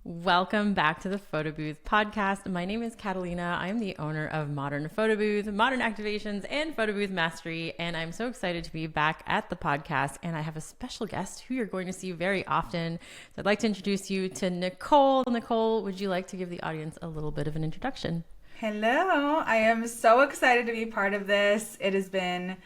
Welcome back to the Photobooth Podcast. My name is Catalina. I'm the owner of Modern Photobooth, Modern Activations, and Photobooth Mastery, and I'm so excited to be back at the podcast, and I have a special guest who you're going to see very often. So I'd like to introduce you to Nicole. Nicole, would you like to give the audience a little bit of an introduction? Hello. I am so excited to be part of this. It has been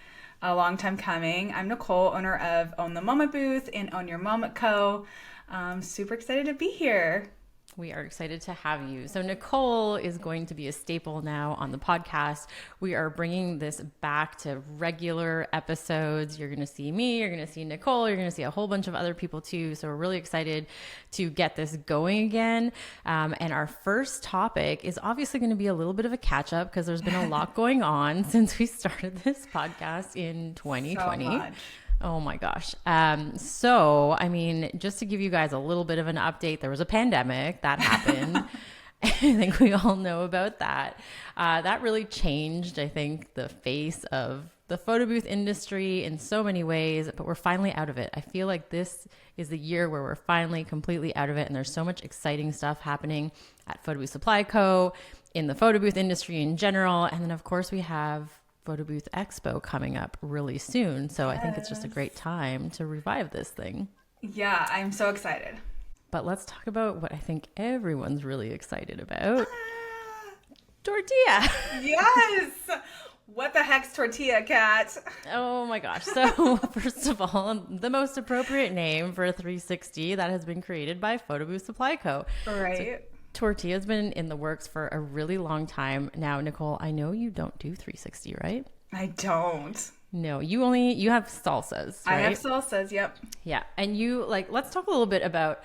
a long time coming. I'm Nicole, owner of Own the Moment Booth and Own Your Moment Co. I'm super excited to be here. We are excited to have you. So Nicole is going to be a staple now on the podcast. We are bringing this back to regular episodes. You're going to see me, you're going to see Nicole, you're going to see a whole bunch of other people too. So we're really excited to get this going again. And our first topic is obviously going to be a little bit of a catch up because there's been a lot going on since we started this podcast in 2020. So much. Oh my gosh. So, I mean, just to give you guys a little bit of an update, there was a pandemic that happened. I think we all know about that. That really changed, I think, the face of the photo booth industry in so many ways, but we're finally out of it. I feel like this is the year where we're finally completely out of it. And there's so much exciting stuff happening at Photobooth Supply Co, in the photo booth industry in general. And then of course we have Photobooth Expo coming up really soon. So I think it's just a great time to revive this thing. Yeah, I'm so excited. But let's talk about what I think everyone's really excited about. Tortilla. Yes. What the heck's tortilla, Kat? Oh my gosh. So first of all, the most appropriate name for a 360 that has been created by Photobooth Supply Co. Right. So tortilla has been in the works for a really long time. Now, Nicole, I know you don't do 360, right? I don't. No, you have salsas, right? I have salsas, yep. Yeah. And let's talk a little bit about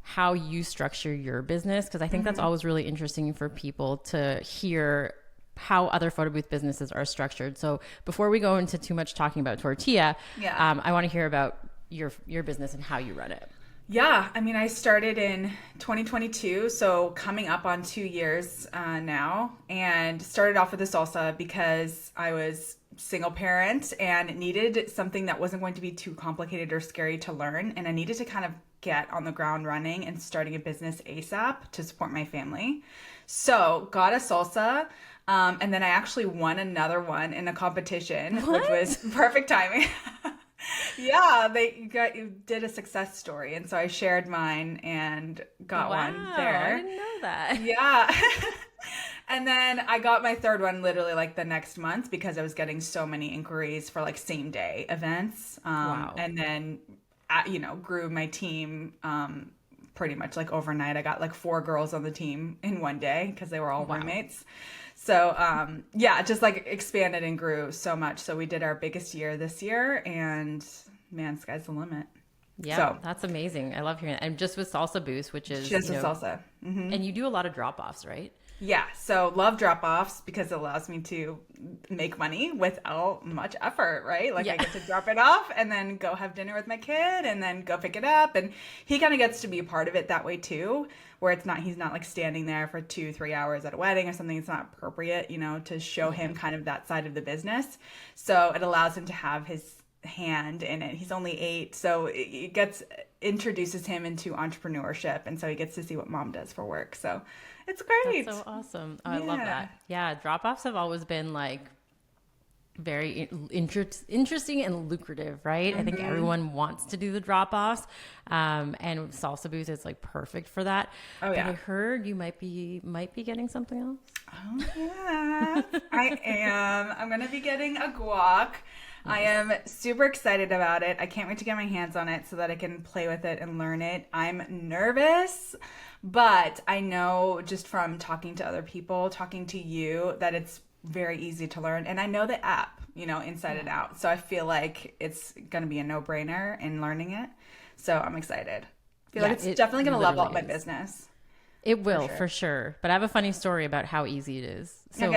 how you structure your business, because I think that's always really interesting for people to hear how other photo booth businesses are structured. So before we go into too much talking about tortilla, I want to hear about your business and how you run it. Yeah, I mean, I started in 2022, so coming up on 2 years now, and started off with the salsa because I was single parent and needed something that wasn't going to be too complicated or scary to learn, and I needed to kind of get on the ground running and starting a business ASAP to support my family. So got a salsa, and then I actually won another one in a competition, which was perfect timing. Yeah, you did a success story, and so I shared mine and got one there. I didn't know that. Yeah. And then I got my third one literally like the next month because I was getting so many inquiries for like same day events. And then, grew my team pretty much like overnight. I got like 4 girls on the team in one day because they were all roommates. So, just like expanded and grew so much. So we did our biggest year this year, and man, sky's the limit. Yeah, so, that's amazing. I love hearing that. And just with Salsa Boost, which is just with salsa. Mm-hmm. And you do a lot of drop-offs, right? Yeah. So love drop-offs because it allows me to make money without much effort, right? Like I get to drop it off and then go have dinner with my kid and then go pick it up. And he kind of gets to be a part of it that way too, where he's not like standing there for 2-3 hours at a wedding or something. It's not appropriate, to show him kind of that side of the business. So it allows him to have his hand in it. He's only 8, so it introduces him into entrepreneurship, and so he gets to see what mom does for work. So it's great. That's so awesome. Oh, I love that. Yeah, drop-offs have always been like very interesting and lucrative, right? I think everyone wants to do the drop-offs, and Salsa Booth is like perfect for that. Oh yeah. But I heard you might be getting something else. Oh yeah, I am. I'm gonna be getting a guac. I am super excited about it. I can't wait to get my hands on it so that I can play with it and learn it. I'm nervous, but I know just from talking to other people, talking to you, that it's very easy to learn. And I know the app, inside and out. So I feel like it's going to be a no-brainer in learning it. So I'm excited. I feel like it's definitely going to level up my business. It will, for sure. But I have a funny story about how easy it is. So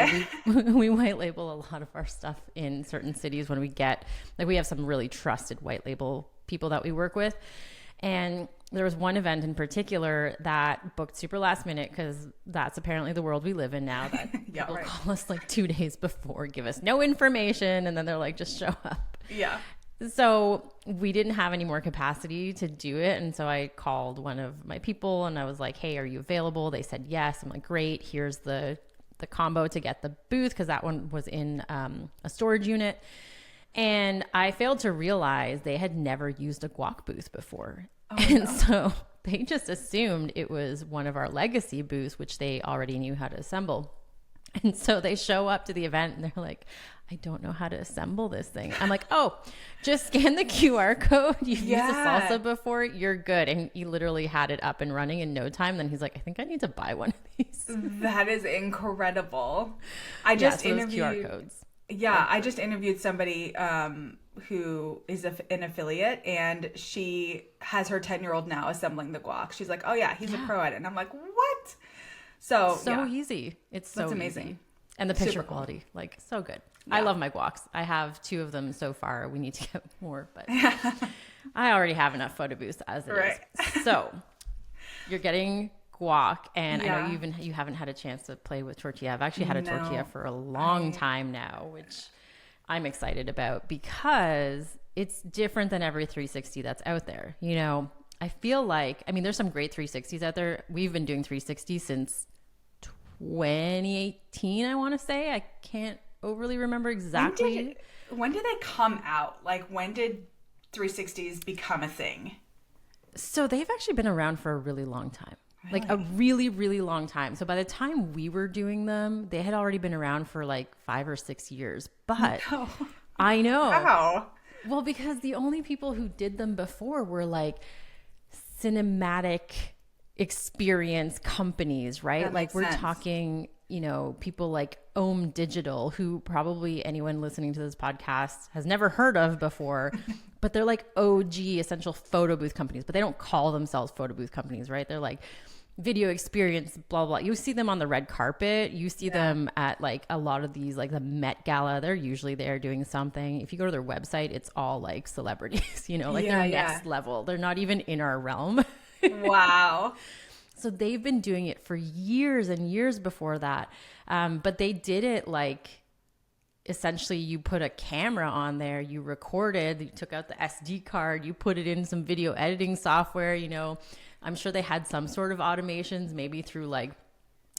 we white label a lot of our stuff in certain cities when we get, we have some really trusted white label people that we work with. And there was one event in particular that booked super last minute, because that's apparently the world we live in now, that people call us like 2 days before, give us no information, and then they're like, just show up. Yeah. So we didn't have any more capacity to do it. And so I called one of my people and I was like, hey, are you available? They said yes. I'm like, great. Here's the combo to get the booth, because that one was in a storage unit. And I failed to realize they had never used a guac booth before. So they just assumed it was one of our legacy booths, which they already knew how to assemble. And so they show up to the event and they're like, I don't know how to assemble this thing. I'm like, oh, just scan the QR code. You've used a salsa before. You're good. And he literally had it up and running in no time. Then he's like, I think I need to buy one of these. That is incredible. I just interviewed QR codes. Yeah, I just interviewed somebody who is an affiliate, and she has her 10-year-old now assembling the guac. She's like, oh yeah, he's a pro at it. And I'm like, what? So easy. It's so amazing. Easy. And the picture quality, like, so good. Yeah. I love my guacs. I have 2 of them so far. We need to get more, but I already have enough photo booths as it is. So you're getting guac, and I know you haven't had a chance to play with tortilla. I've actually had a tortilla for a long time now, which I'm excited about because it's different than every 360 that's out there. You know, I feel like, I mean, there's some great 360s out there. We've been doing 360 since 2018, I want to say. I can't overly remember exactly. When did they come out? Like, when did 360s become a thing? So they've actually been around for a really long time. Really? Like a really, really long time. So by the time we were doing them, they had already been around for like 5 or 6 years. But I know. Wow. Well, because the only people who did them before were like cinematic experience companies, right? That like makes sense. Talking, you know, people like Ohm Digital, who probably anyone listening to this podcast has never heard of before, but they're like OG essential photo booth companies, but they don't call themselves photo booth companies, right? They're like video experience, blah, blah. You see them on the red carpet. You see them at like a lot of these, like the Met Gala. They're usually there doing something. If you go to their website, it's all like celebrities, you know, like they're next level. They're not even in our realm. Wow. So they've been doing it for years and years before that. But they did it like, essentially you put a camera on there, you recorded, you took out the SD card, you put it in some video editing software, you know. I'm sure they had some sort of automations, maybe through like,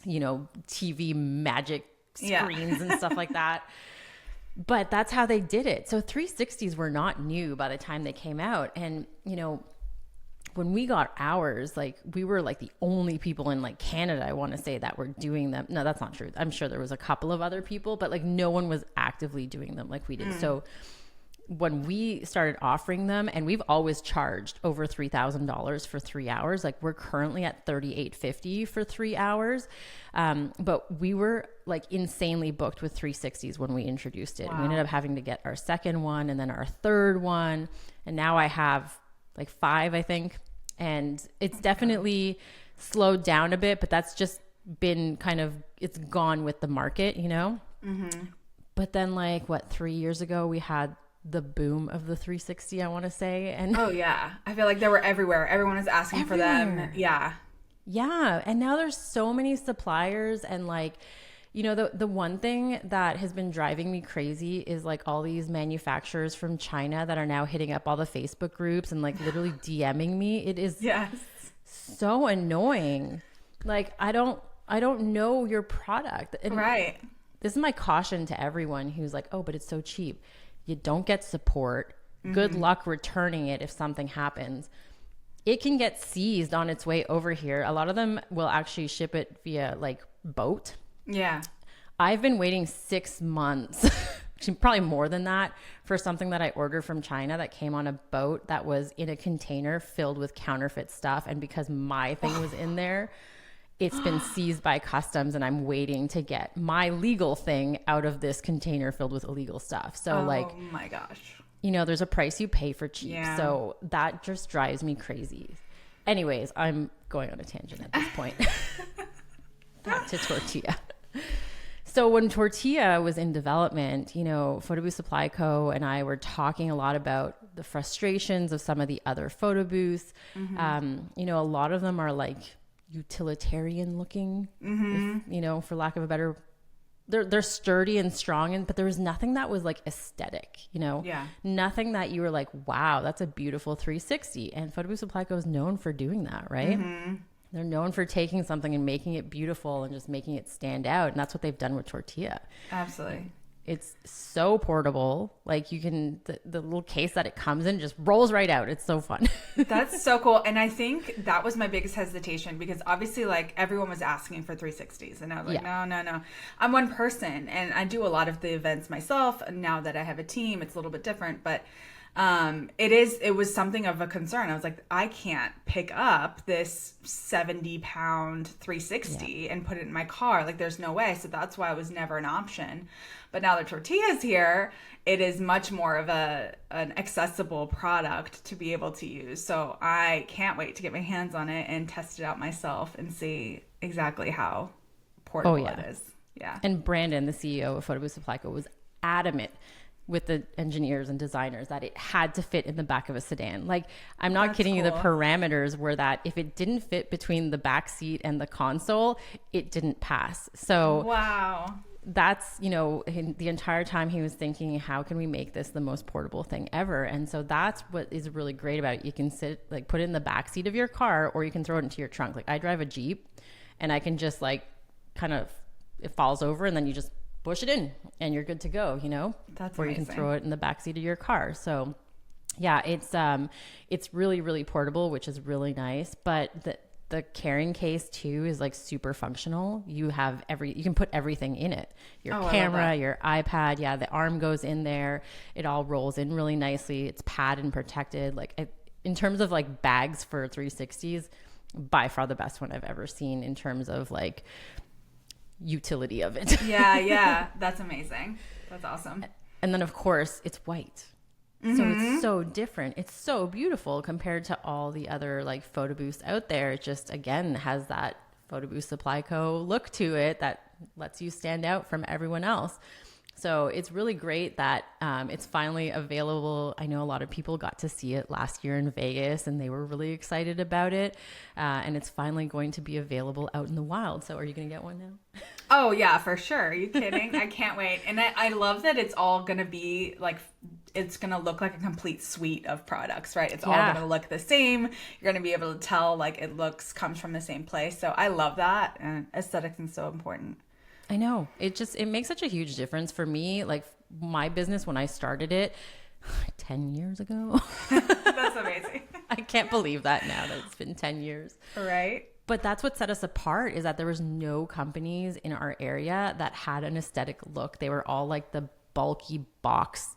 you know, TV magic screens and stuff like that. But that's how they did it. So 360s were not new by the time they came out. And, you know, when we got ours, like we were like the only people in like Canada, I want to say, that were doing them. No, that's not true. I'm sure there was a couple of other people, but like no one was actively doing them like we did. So when we started offering them, and we've always charged over $3,000 for 3 hours, like we're currently at $3,850 for 3 hours. But we were like insanely booked with 360s when we introduced it. Wow. We ended up having to get our second one and then our third one. And now I have like 5, I think. And it's definitely slowed down a bit, but that's just been kind of, it's gone with the market, you know? Mm-hmm. But then like 3 years ago, we had the boom of the 360, I want to say. And oh yeah, I feel like they were everywhere. Everyone was asking for them. Yeah. And now there's so many suppliers, and like, you know, the one thing that has been driving me crazy is like all these manufacturers from China that are now hitting up all the Facebook groups and like literally DMing me. It is so annoying. Like I don't know your product. And this is my caution to everyone who's like, oh, but it's so cheap. You don't get support. Good luck returning it if something happens. It can get seized on its way over here. A lot of them will actually ship it via like boat. Yeah. I've been waiting 6 months, actually probably more than that, for something that I ordered from China that came on a boat that was in a container filled with counterfeit stuff. And because my thing was in there, it's been seized by customs, and I'm waiting to get my legal thing out of this container filled with illegal stuff. So oh my gosh, you know, there's a price you pay for cheap. Yeah. So that just drives me crazy. Anyways, I'm going on a tangent at this point. Back to tortilla. So when tortilla was in development, you know, Photobooth Supply Co. and I were talking a lot about the frustrations of some of the other photo booths. You know, a lot of them are like utilitarian looking, if, you know, for lack of a better they're sturdy and strong, but there was nothing that was like aesthetic, Yeah. nothing that you were like, wow, that's a beautiful 360. And Photobooth Supply Co is known for doing that, right? They're known for taking something and making it beautiful and just making it stand out. And that's what they've done with tortilla. Absolutely. It's so portable. Like you can, the little case that it comes in just rolls right out. It's so fun. That's so cool. And I think that was my biggest hesitation, because obviously like everyone was asking for 360s and I was like, no. I'm one person and I do a lot of the events myself. And now that I have a team, it's a little bit different, but it was something of a concern. I was like, I can't pick up this 70-pound 360 and put it in my car. Like there's no way. So that's why it was never an option. But now the tortilla's here, it is much more of an accessible product to be able to use. So I can't wait to get my hands on it and test it out myself and see exactly how portable it is. Yeah. And Brandon, the CEO of Photobooth Supply Co, was adamant with the engineers and designers that it had to fit in the back of a sedan. Like, I'm not kidding you, the parameters were that if it didn't fit between the back seat and the console, it didn't pass. So wow. That's, the entire time he was thinking, how can we make this the most portable thing ever? And so that's what is really great about it. You can put it in the back seat of your car, or you can throw it into your trunk. Like I drive a Jeep and I can just it falls over and then you just push it in and you're good to go, That's or amazing. you can throw it in the backseat of your car. So yeah, it's really, really portable, which is really nice. But the carrying case too is like super functional. You can put everything in it. Your camera, your iPad. Yeah. The arm goes in there. It all rolls in really nicely. It's padded and protected. In terms of like bags for 360s, by far the best one I've ever seen in terms of like utility of it. Yeah. That's amazing. That's awesome. And then of course it's white. So it's so different. It's so beautiful compared to all the other like photo booths out there. It just, again, has that Photobooth Supply Co look to it that lets you stand out from everyone else. So it's really great that it's finally available. I know a lot of people got to see it last year in Vegas and they were really excited about it. And it's finally going to be available out in the wild. So are you going to get one now? Oh yeah, for sure. Are you kidding? I can't wait. And I love that it's all going to be like, it's going to look like a complete suite of products, right? It's all going to look the same. You're going to be able to tell like comes from the same place. So I love that. And aesthetics is so important. I know. It makes such a huge difference for me. Like my business, when I started it 10 years ago. That's amazing. I can't believe that now that it's been 10 years. Right. But that's what set us apart, is that there was no companies in our area that had an aesthetic look. They were all like the bulky box,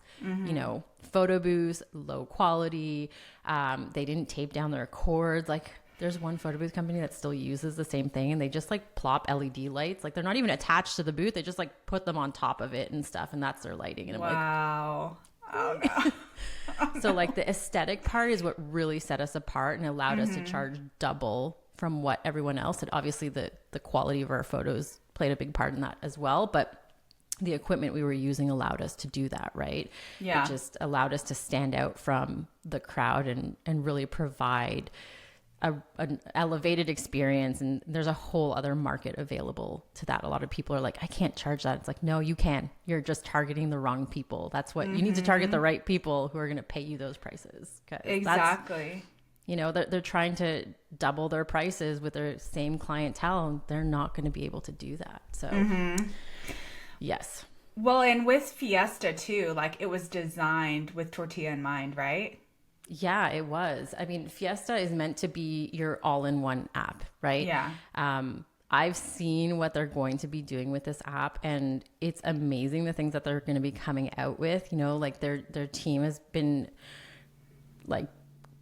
photo booths, low quality. They didn't tape down their cords. Like there's one photo booth company that still uses the same thing, and they just like plop LED lights. Like they're not even attached to the booth. They just like put them on top of it and stuff, and that's their lighting. And wow. Oh no. So like the aesthetic part is what really set us apart and allowed us to charge double from what everyone else had. Obviously the quality of our photos played a big part in that as well, but the equipment we were using allowed us to do that, right? Yeah. It just allowed us to stand out from the crowd and really provide an elevated experience. And there's a whole other market available to that. A lot of people are like, I can't charge that. It's like, no, you can. You're just targeting the wrong people. That's what you need to target, the right people who are going to pay you those prices. Exactly. They're trying to double their prices with their same clientele, and they're not going to be able to do that. So yes. Well, and with Fiesta too, like it was designed with tortilla in mind, right? Yeah, it was. I mean, Fiesta is meant to be your all-in-one app, right? Yeah. I've seen what they're going to be doing with this app, and it's amazing the things that they're going to be coming out with. Like their team has been like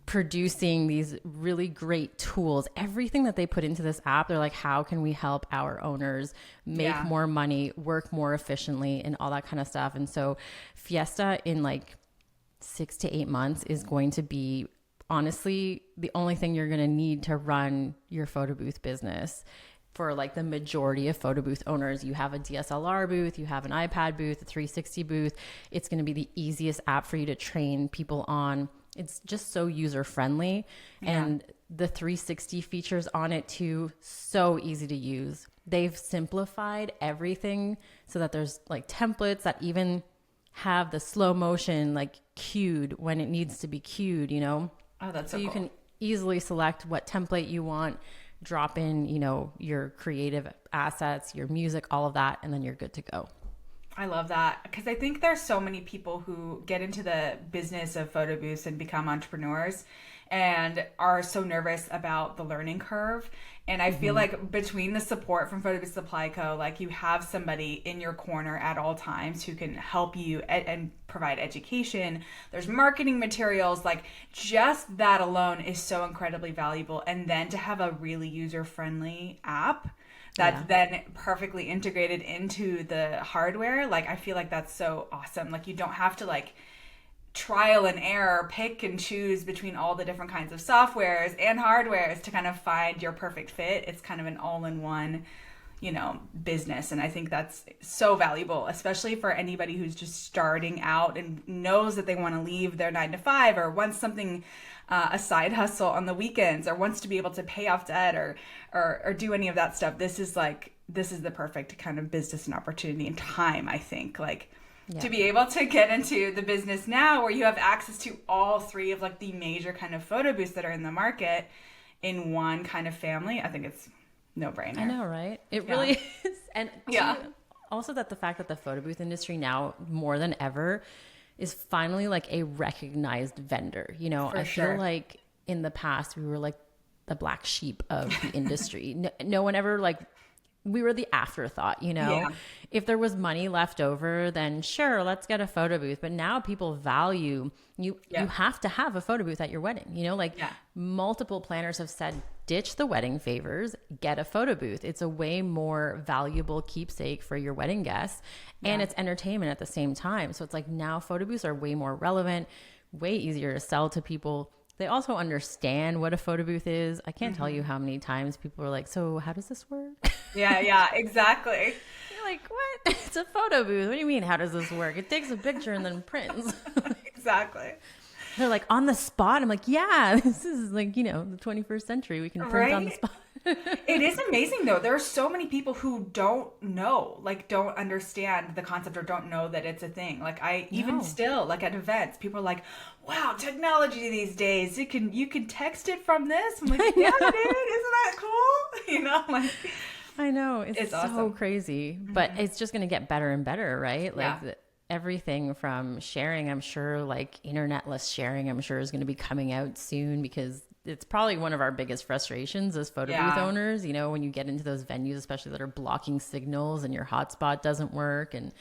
producing these really great tools. Everything that they put into this app, they're like, how can we help our owners make more money, work more efficiently, and all that kind of stuff. And so Fiesta in like 6 to 8 months is going to be honestly the only thing you're going to need to run your photo booth business. For like the majority of photo booth owners, you have a DSLR booth, you have an iPad booth, a 360 booth. It's going to be the easiest app for you to train people on. It's just so user friendly, and the 360 features on it too, so easy to use. They've simplified everything so that there's like templates that even have the slow motion like cued when it needs to be cued, you know? Oh, that's so you cool. can easily select what template you want, drop in, you know, your creative assets, your music, all of that, and then you're good to go. I love that, because I think there's so many people who get into the business of photo booths and become entrepreneurs and are so nervous about the learning curve. And I feel like between the support from Photobooth Supply Co, like you have somebody in your corner at all times who can help you and provide education. There's marketing materials, like just that alone is so incredibly valuable. And then to have a really user-friendly app that's then perfectly integrated into the hardware, like I feel like that's so awesome. Like you don't have to like trial and error, pick and choose between all the different kinds of softwares and hardwares to kind of find your perfect fit. It's kind of an all-in-one, you know, business. And I think that's so valuable, especially for anybody who's just starting out and knows that they want to leave their 9 to 5 or wants something, a side hustle on the weekends, or wants to be able to pay off debt or do any of that stuff. This is the perfect kind of business and opportunity and time, I think, like to be able to get into the business now where you have access to all three of like the major kind of photo booths that are in the market in one kind of family. I think it's no brainer. I know, right? It really is. And also that the fact that the photo booth industry now more than ever is finally like a recognized vendor. You know, I feel like in the past we were like the black sheep of the industry. No one ever like, we were the afterthought, you know? If there was money left over, then sure, let's get a photo booth. But now people value you. You have to have a photo booth at your wedding, you know, like multiple planners have said, ditch the wedding favors, get a photo booth. It's a way more valuable keepsake for your wedding guests, and it's entertainment at the same time. So it's like now photo booths are way more relevant, way easier to sell to people. They also understand what a photo booth is. I can't tell you how many times people are like, so how does this work? Yeah, exactly. You're like, what? It's a photo booth. What do you mean, how does this work? It takes a picture and then prints. Exactly. They're like, on the spot? I'm like, yeah, this is like, you know, the 21st century. We can print on the spot. It is amazing though. There are so many people who don't know, like don't understand the concept or don't know that it's a thing. Like even still, like at events, people are like, wow, technology these days, you can text it from this. I'm like, yeah, dude, isn't that cool? You know, like I know. It's so awesome. Crazy, but it's just going to get better and better, right? Like everything from sharing, I'm sure, like internetless sharing, I'm sure is going to be coming out soon, because it's probably one of our biggest frustrations as photo booth owners, you know, when you get into those venues, especially that are blocking signals and your hotspot doesn't work. And,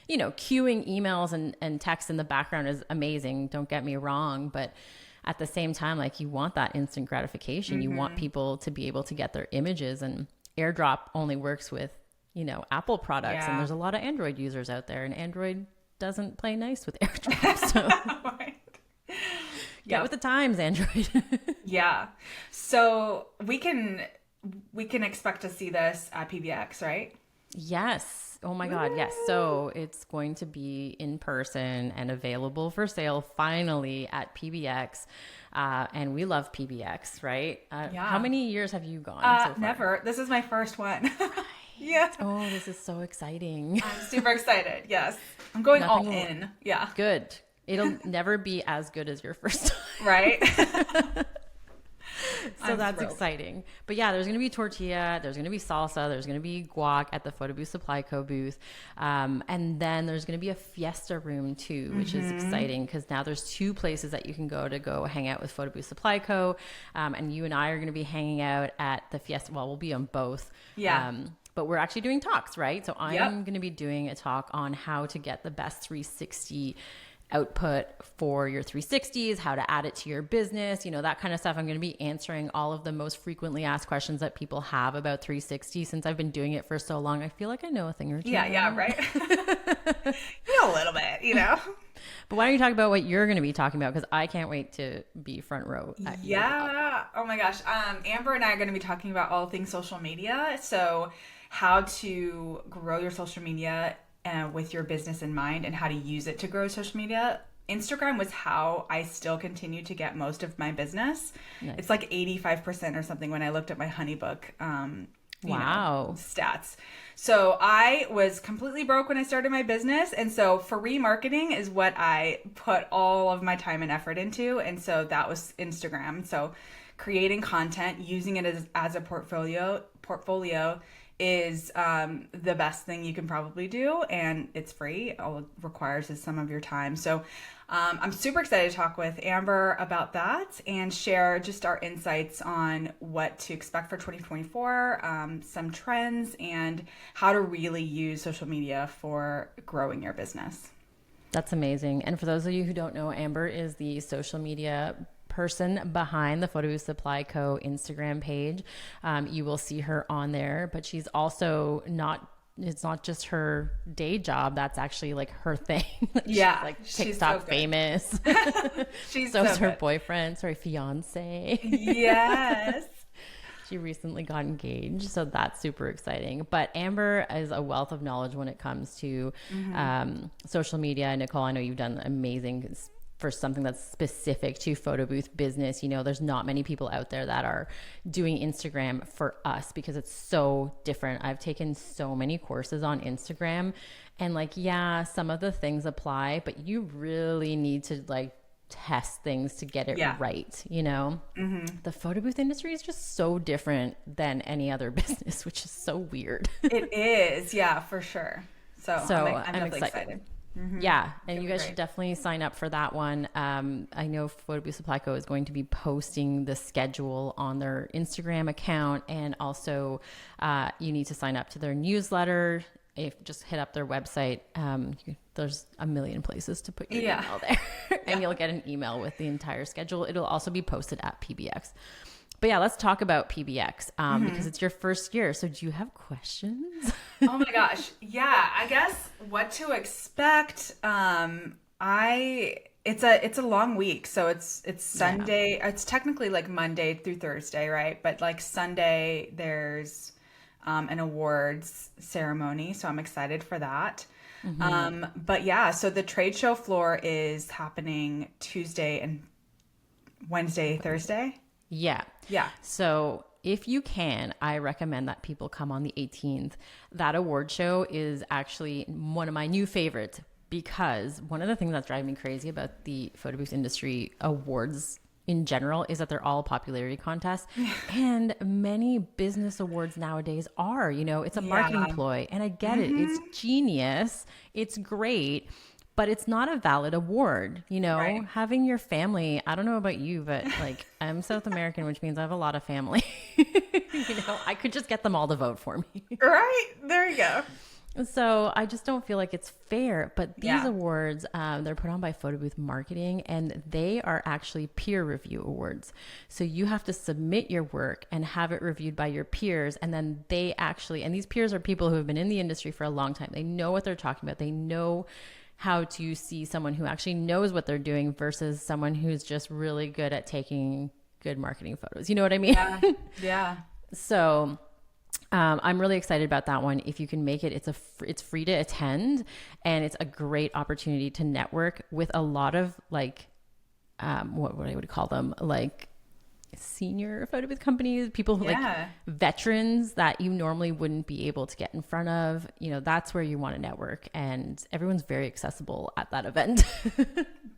you know, queuing emails and text in the background is amazing. Don't get me wrong. But at the same time, like you want that instant gratification. You want people to be able to get their images, and AirDrop only works with, you know, Apple products. And there's a lot of Android users out there, and Android doesn't play nice with AirDrop. So get with the times, Android. So we can expect to see this at PBX, right? Yes. Oh my God. Yes. So it's going to be in person and available for sale finally at PBX. And we love PBX, right? How many years have you gone so far? Never. This is my first one. Oh, this is so exciting. I'm super excited. Yes. I'm going all in. Yeah. Good. It'll never be as good as your first time. Right? So that's thrilled. Exciting. But yeah, there's going to be tortilla, there's going to be salsa, there's going to be guac at the Photobooth Supply Co booth. And then there's going to be a FIESTA room too, which is exciting because now there's 2 places that you can go hang out with Photobooth Supply Co. And you and I are going to be hanging out at the FIESTA. Well, we'll be on both. Yeah. But we're actually doing talks, right? So I'm going to be doing a talk on how to get the best 360 output for your 360s, how to add it to your business, you know, that kind of stuff. I'm going to be answering all of the most frequently asked questions that people have about 360. Since I've been doing it for so long, I feel like I know a thing or two. Yeah, right. You know, a little bit, you know. But why don't you talk about what you're going to be talking about? Because I can't wait to be front row. Oh my gosh. Amber and I are going to be talking about all things social media. So how to grow your social media with your business in mind, and how to use it to grow social media Instagram was how I still continue to get most of my business. Nice. It's like 85% or something when I looked at my Honeybook Wow. stats. So I was completely broke when I started my business. And so for remarketing is what I put all of my time and effort into. And so that was Instagram. So creating content, using it as a portfolio is the best thing you can probably do. And it's free. All it requires is some of your time. So I'm super excited to talk with Amber about that and share just our insights on what to expect for 2024, some trends, and how to really use social media for growing your business. That's amazing. And for those of you who don't know, Amber is the social media person behind the Photobooth Supply Co. Instagram page. You will see her on there, but she's also it's not just her day job. That's actually like her thing. Yeah. She's like She's TikTok so famous. She's so so is her good. boyfriend, fiance. Yes. She recently got engaged, so that's super exciting. But Amber is a wealth of knowledge when it comes to social media. Nicole, I know you've done amazing for something that's specific to photo booth business. You know, there's not many people out there that are doing Instagram for us because it's so different. I've taken so many courses on Instagram, and like, yeah, some of the things apply, but you really need to like test things to get it right. You know, the photo booth industry is just so different than any other business, which is so weird. It is. Yeah, for sure. So I'm definitely excited. Yeah, and you guys should definitely sign up for that one. I know Photobooth Supply Co. is going to be posting the schedule on their Instagram account, and also you need to sign up to their newsletter. If just hit up their website, there's a million places to put your email there, and you'll get an email with the entire schedule. It'll also be posted at PBX. But yeah, let's talk about PBX because it's your first year. So do you have questions? Oh my gosh. Yeah, I guess what to expect. It's a long week. So it's Sunday. Yeah. It's technically like Monday through Thursday, right? But like Sunday there's an awards ceremony. So I'm excited for that. But yeah, so the trade show floor is happening Tuesday and Wednesday, Thursday. Yeah. Yeah. So if you can, I recommend that people come on the 18th. That award show is actually one of my new favorites because one of the things that's driving me crazy about the photo booth industry awards in general is that they're all popularity contests. And many business awards nowadays are, you know, it's a marketing ploy. And I get it. It's genius. It's great. But it's not a valid award, you know, having your family. I don't know about you, but like I'm South American, which means I have a lot of family. You know, I could just get them all to vote for me. Right. There you go. So I just don't feel like it's fair. But these awards, they're put on by Photobooth Marketing, and they are actually peer review awards. So you have to submit your work and have it reviewed by your peers. And then they actually, and these peers are people who have been in the industry for a long time. They know what they're talking about. They know how to see someone who actually knows what they're doing versus someone who's just really good at taking good marketing photos. You know what I mean? Yeah. So I'm really excited about that one. If you can make it, it's free to attend, and it's a great opportunity to network with a lot of like, what I would call them, like senior photo booth companies, people who like veterans that you normally wouldn't be able to get in front of. You know, that's where you want to network, and everyone's very accessible at that event.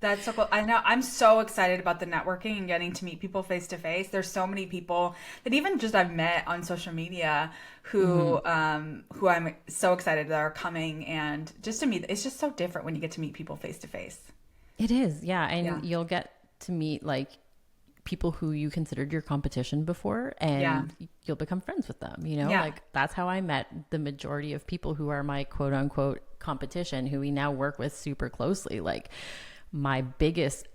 That's so cool. I know. I'm so excited about the networking and getting to meet people face to face. There's so many people that even just I've met on social media who I'm so excited that are coming, and just to meet. It's just so different when you get to meet people face to face. It is, yeah, and you'll get to meet like people who you considered your competition before, and you'll become friends with them, you know, like that's how I met the majority of people who are my quote unquote competition, who we now work with super closely. Like my biggest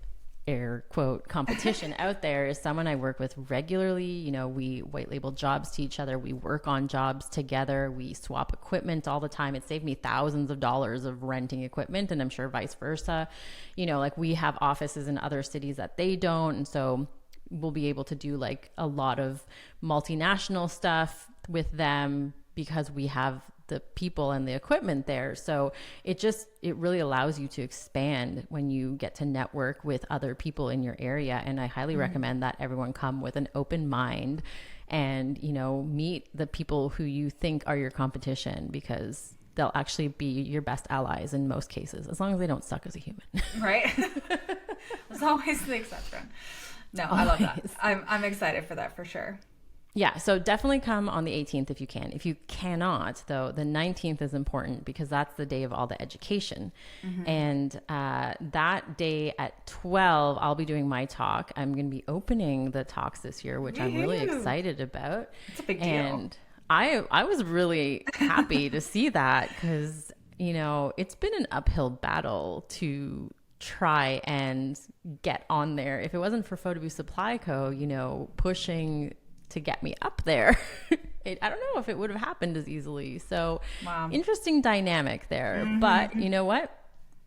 air quote competition out there is someone I work with regularly. You know, we white label jobs to each other. We work on jobs together. We swap equipment all the time. It saved me thousands of dollars of renting equipment, and I'm sure vice versa. You know, like we have offices in other cities that they don't. And so we'll be able to do like a lot of multinational stuff with them because we have the people and the equipment there. So it really allows you to expand when you get to network with other people in your area. And I highly recommend that everyone come with an open mind and, meet the people who you think are your competition, because they'll actually be your best allies in most cases, as long as they don't suck as a human. Right. There's always the exception. No, I love that. I'm excited for that for sure. Yeah, so definitely come on the 18th if you can. If you cannot, though, the 19th is important because that's the day of all the education. And that day at 12, I'll be doing my talk. I'm going to be opening the talks this year, which I'm really excited about. It's a big deal. And I was really happy to see that because, it's been an uphill battle to try and get on there. If it wasn't for Photobooth Supply Co., pushing to get me up there, I don't know if it would have happened as easily. So interesting dynamic there. But you know what?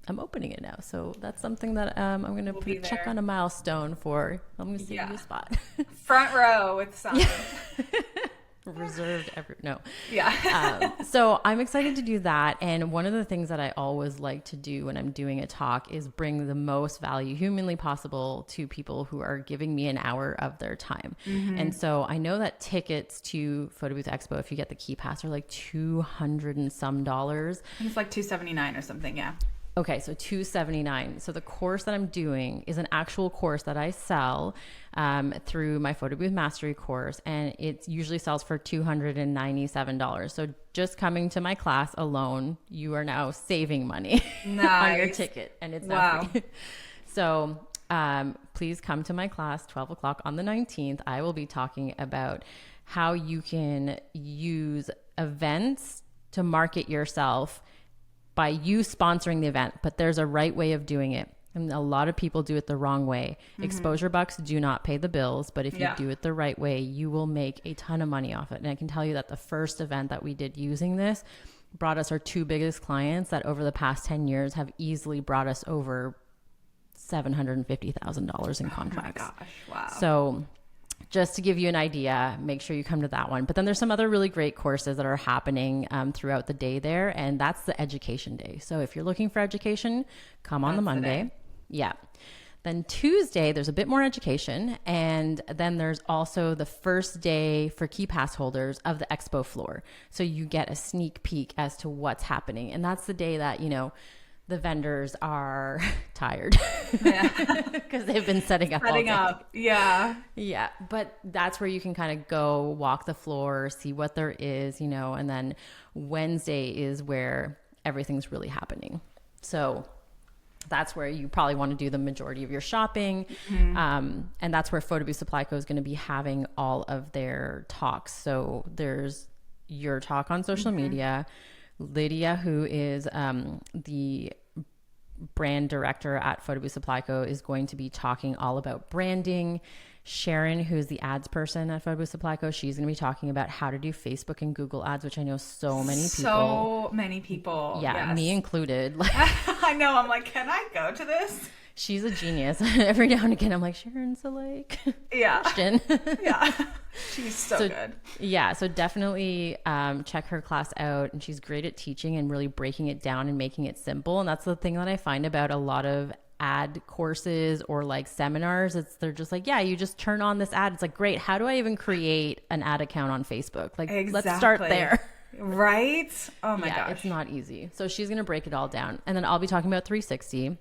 I'm opening it now. So that's something that I'm going to check on a milestone for. I'm going to save you a spot. Front row with sign. Reserved Yeah. So I'm excited to do that. And one of the things that I always like to do when I'm doing a talk is bring the most value humanly possible to people who are giving me an hour of their time. And so I know that tickets to Photobooth Expo, if you get the key pass, are like $200 and some dollars. It's like $279 or something. Yeah. Okay, so $279. So the course that I'm doing is an actual course that I sell through my Photobooth Mastery course, and it usually sells for $297. So just coming to my class alone, you are now saving money on your ticket, and it's not free. So please come to my class, 12 o'clock on the 19th. I will be talking about how you can use events to market yourself by you sponsoring the event, but there's a right way of doing it. And a lot of people do it the wrong way. Exposure bucks do not pay the bills, but if you do it the right way, you will make a ton of money off it. And I can tell you that the first event that we did using this brought us our 2 biggest clients that over the past 10 years have easily brought us over $750,000 in contracts. Oh my gosh, wow. So just to give you an idea, make sure you come to that one. But then there's some other really great courses that are happening throughout the day there. And that's the education day. So if you're looking for education, come on the Monday. Yeah. Then Tuesday, there's a bit more education. And then there's also the first day for key pass holders of the expo floor. So you get a sneak peek as to what's happening. And that's the day that, the vendors are tired because they've been setting up all day. Yeah. But that's where you can kind of go walk the floor, see what there is, and then Wednesday is where everything's really happening. So that's where you probably want to do the majority of your shopping. And that's where Photobooth Supply Co is going to be having all of their talks. So there's your talk on social media. Lydia, who is the brand director at Photobooth Supply Co, is going to be talking all about branding. Sharon, who's the ads person at Photobooth Supply Co, she's going to be talking about how to do Facebook and Google ads, which I know so many people. Yeah, me included. I know. I'm like, can I go to this? She's a genius. Every now and again, I'm like, Sharon's a Christian. She's so good. Yeah, so definitely check her class out. And she's great at teaching and really breaking it down and making it simple. And that's the thing that I find about a lot of ad courses or like seminars. They're just like, you just turn on this ad. It's like, great. How do I even create an ad account on Facebook? Like, let's start there. Right? Oh my gosh. It's not easy. So she's going to break it all down. And then I'll be talking about 360.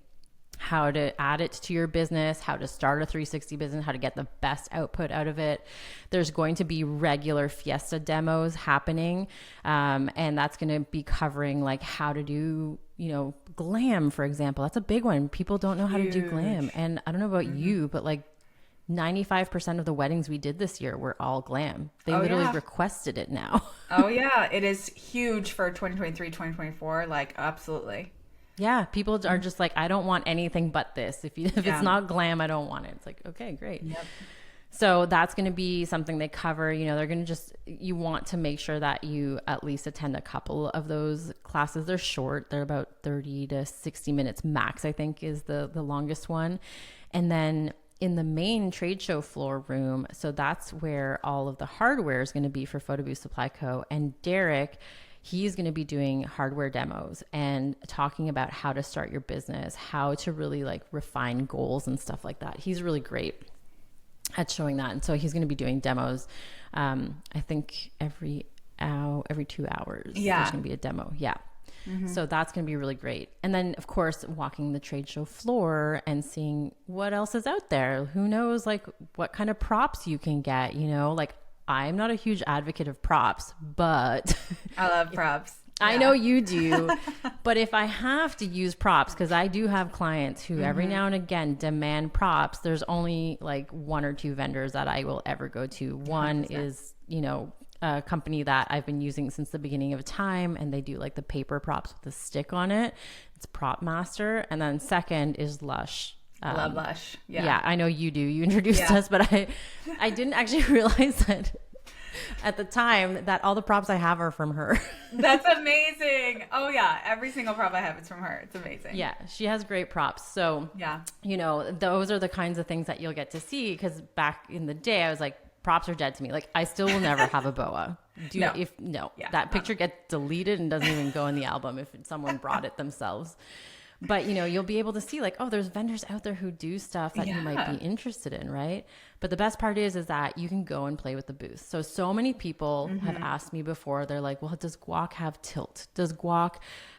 How to add it to your business, how to start a 360 business, how to get the best output out of it. There's going to be regular FIESTA demos happening. And that's going to be covering like how to do, glam, for example. That's a big one. People don't know how to do glam. And I don't know about you, but like 95% of the weddings we did this year were all glam. They literally requested it now. Oh yeah. It is huge for 2023, 2024. Like absolutely. Yeah, people are just like, I don't want anything but this. If it's not glam, I don't want it. It's like, okay, great. Yep. So that's going to be something they cover. They're going to you want to make sure that you at least attend a couple of those classes. They're short. They're about 30 to 60 minutes max, I think is the longest one. And then in the main trade show floor room, so that's where all of the hardware is going to be for Photobooth Supply Co. And Derek, he's going to be doing hardware demos and talking about how to start your business, how to really like refine goals and stuff like that. He's really great at showing that. And so he's going to be doing demos. I think every 2 hours, there's going to be a demo. Yeah. So that's going to be really great. And then of course, walking the trade show floor and seeing what else is out there. Who knows, like what kind of props you can get, you know, like I'm not a huge advocate of props, but I love props. I know you do, but if I have to use props, because I do have clients who every now and again demand props, there's only like 1 or 2 vendors that I will ever go to. One 100%. Is, you know, a company that I've been using since the beginning of time, and they do like the paper props with a stick on it. It's Prop Master. And then second is Lush. I love Lush. Yeah, I know you do. You introduced us, but I didn't actually realize that at the time that all the props I have are from her. That's amazing. Oh yeah, every single prop I have is from her. It's amazing. Yeah, she has great props. So yeah, you know, those are the kinds of things that you'll get to see, because back in the day I was like, props are dead to me. Like I still will never have a boa. That picture gets deleted and doesn't even go in the album if someone brought it themselves. But, you know, you'll be able to see like, oh, there's vendors out there who do stuff that you might be interested in, right? But the best part is that you can go and play with the booth. So many people have asked me before, they're like, well, does guac have tilt?